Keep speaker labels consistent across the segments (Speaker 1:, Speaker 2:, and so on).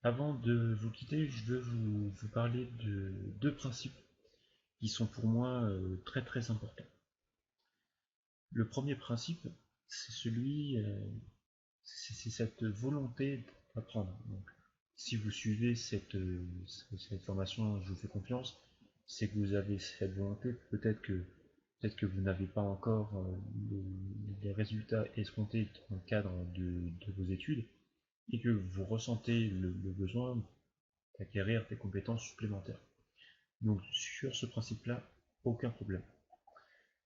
Speaker 1: Avant de vous quitter, je veux vous parler de deux principes qui sont pour moi très très importants. Le premier principe, c'est c'est cette volonté d'apprendre. Donc, si vous suivez cette formation, je vous fais confiance, c'est que vous avez cette volonté. Peut-être que vous n'avez pas encore les résultats escomptés dans le cadre de vos études et que vous ressentez le besoin d'acquérir des compétences supplémentaires. Donc sur ce principe-là, aucun problème.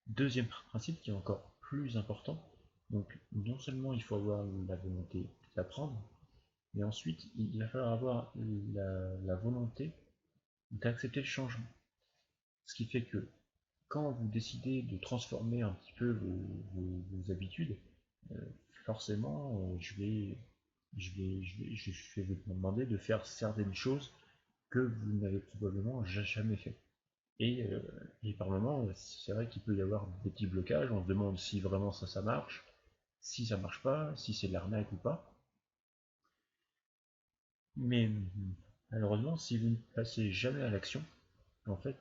Speaker 1: Deuxième principe qui est encore plus important, donc non seulement il faut avoir la volonté d'apprendre, mais ensuite il va falloir avoir la volonté d'accepter le changement. Ce qui fait que quand vous décidez de transformer un petit peu vos habitudes, euh, forcément je vais vous demander de faire certaines choses que vous n'avez probablement jamais fait. Et, euh, et par moments, c'est vrai qu'il peut y avoir des petits blocages, on se demande si vraiment ça marche, si ça marche pas, si c'est de l'arnaque ou pas. Mais malheureusement, si vous ne passez jamais à l'action, en fait,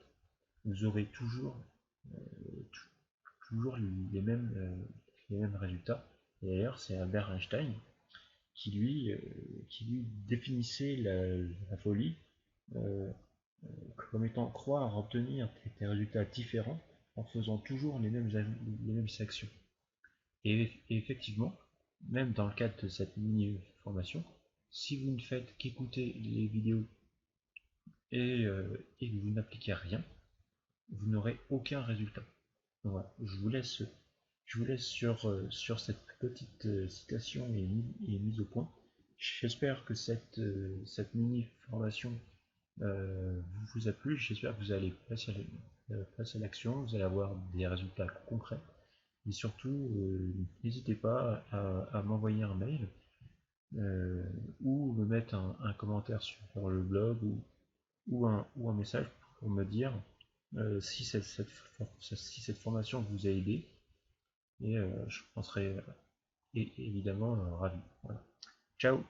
Speaker 1: vous aurez toujours les mêmes résultats. Et d'ailleurs, c'est Albert Einstein qui lui définissait la folie euh, comme étant croire obtenir des résultats différents en faisant toujours les mêmes actions. Et effectivement, même dans le cadre de cette mini-formation, si vous ne faites qu'écouter les vidéos et que vous n'appliquez rien, vous n'aurez aucun résultat. Donc voilà, je vous laisse sur cette petite citation et mise au point. J'espère que cette mini-formation vous a plu. J'espère que vous allez passer à l'action, vous allez avoir des résultats concrets. Et surtout, n'hésitez pas à m'envoyer un mail ou me mettre un commentaire sur le blog ou un message pour me dire si si cette formation vous a aidé. Et je en serai évidemment ravi. Voilà. Ciao!